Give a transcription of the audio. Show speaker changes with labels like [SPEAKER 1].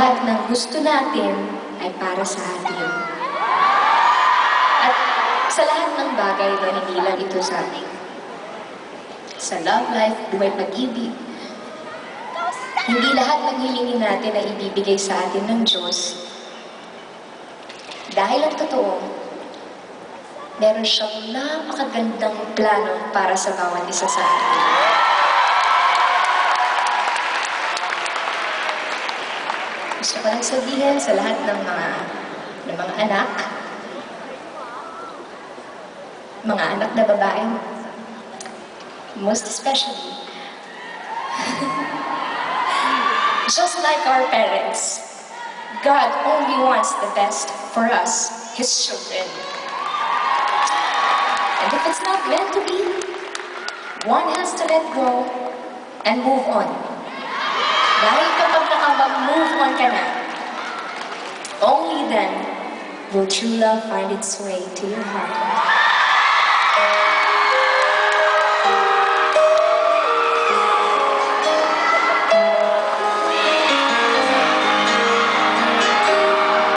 [SPEAKER 1] lahat ng gusto natin ay para sa atin. At sa lahat ng bagay na hindi lang ito sa atin. Sa love life, buhay pag-ibig, hindi lahat ng hilingin natin ay ibibigay sa atin ng Diyos. Dahil ang totoo, meron siyang napakagandang plano para sa bawat isa sa atin. Gusto ko lang sabihin sa lahat ng mga anak, mga anak na babae, most especially, just like our parents, God only wants the best for us, His children. And if it's not meant to be, one has to let go and move on. Dahil kapag nakapag-move on ka na, only then will true love find its way to your heart.